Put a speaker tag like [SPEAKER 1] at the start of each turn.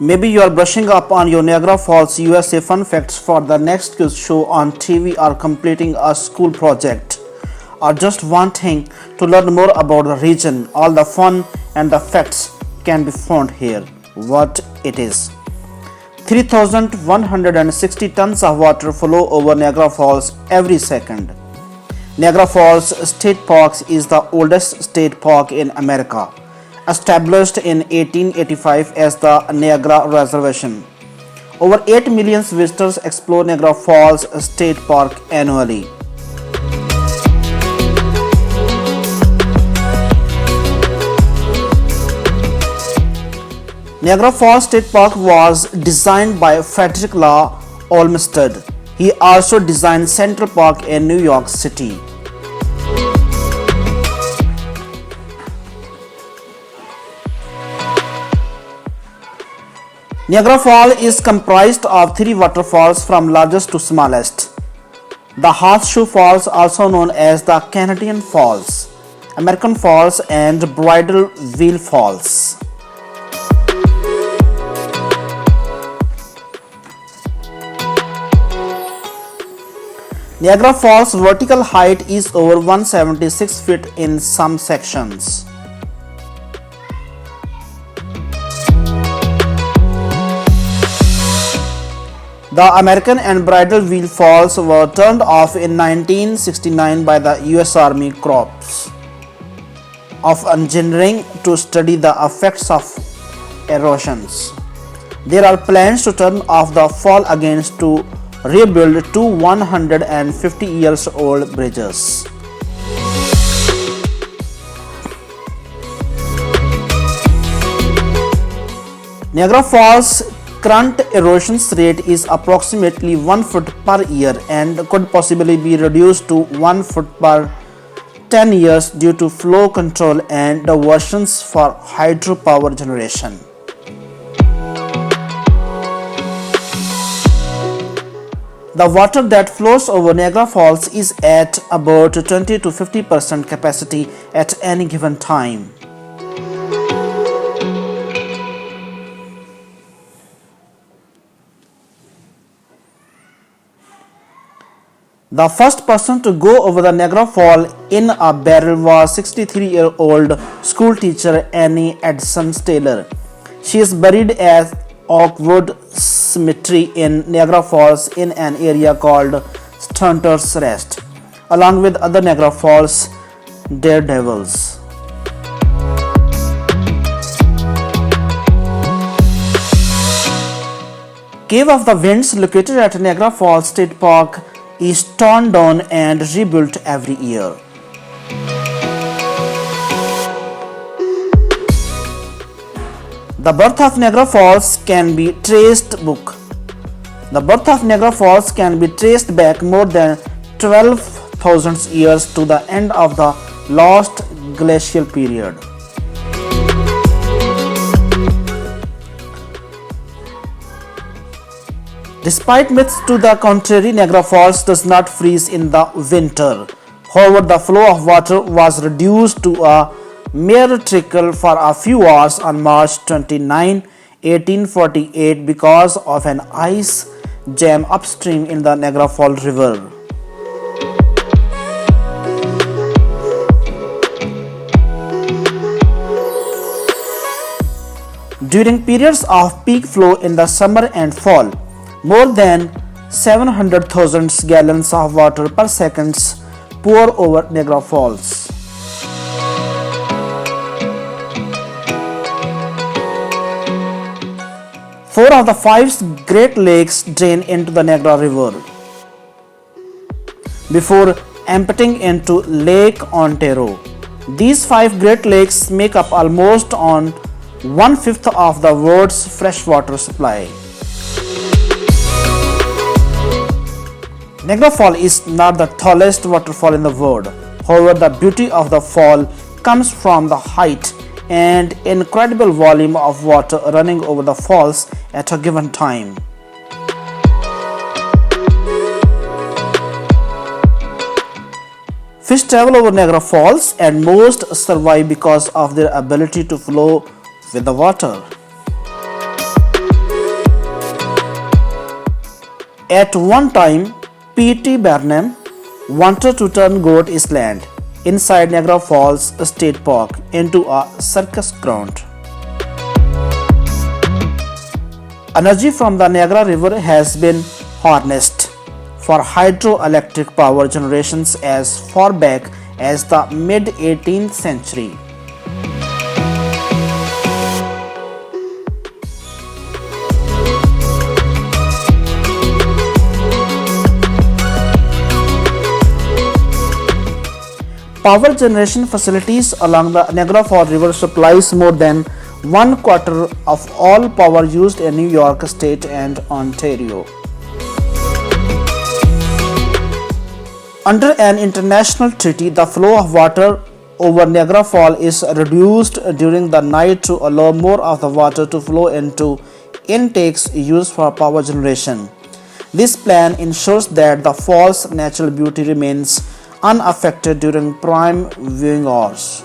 [SPEAKER 1] Maybe you are brushing up on your Niagara Falls, USA fun facts for the next quiz show on TV, or completing a school project, or just wanting to learn more about the region. All the fun and the facts can be found here. What it is. 3,160 tons of water flow over Niagara Falls every second. Niagara Falls State Park is the oldest state park in America, established in 1885 as the Niagara Reservation. Over 8 million visitors explore Niagara Falls State Park annually. Niagara Falls State Park was designed by Frederick Law Olmsted. He also designed Central Park in New York City. Niagara Falls is comprised of three waterfalls from largest to smallest. The Horseshoe Falls, also known as the Canadian Falls, American Falls, and Bridal Veil Falls. Niagara Falls' vertical height is over 176 feet in some sections. The American and Bridal Veil Falls were turned off in 1969 by the US Army Corps of Engineering to study the effects of erosions. There are plans to turn off the fall again to rebuild two 150 years old bridges. Niagara Falls current erosion rate is approximately 1 foot per year and could possibly be reduced to 1 foot per 10 years due to flow control and diversions for hydropower generation. The water that flows over Niagara Falls is at about 20 to 50% capacity at any given time. The first person to go over the Niagara Falls in a barrel was 63-year-old schoolteacher Annie Edson Taylor. She is buried at Oakwood Cemetery in Niagara Falls in an area called Stunter's Rest, along with other Niagara Falls daredevils. Cave of the Winds, located at Niagara Falls State Park, is torn down and rebuilt every year. The birth of Niagara Falls can be traced back more than 12,000 years to the end of the last glacial period. Despite myths to the contrary, Niagara Falls does not freeze in the winter. However, the flow of water was reduced to a mere trickle for a few hours on March 29, 1848 because of an ice jam upstream in the Niagara Falls River. During periods of peak flow in the summer and fall, more than 700,000 gallons of water per second pour over Niagara Falls. Four of the 5 Great Lakes drain into the Niagara River before emptying into Lake Ontario. These 5 Great Lakes make up almost on 1/5 of the world's freshwater supply. Niagara Falls is not the tallest waterfall in the world. However, the beauty of the fall comes from the height and incredible volume of water running over the falls at a given time. Fish travel over Niagara Falls and most survive because of their ability to flow with the water. At one time, P.T. Barnum wanted to turn Goat Island inside Niagara Falls State Park into a circus ground. Energy from the Niagara River has been harnessed for hydroelectric power generations as far back as the mid 18th century. Power generation facilities along the Niagara Falls River supplies more than 1/4 of all power used in New York State and Ontario. Under an international treaty, the flow of water over Niagara Falls is reduced during the night to allow more of the water to flow into intakes used for power generation. This plan ensures that the fall's natural beauty remains unaffected during prime viewing hours.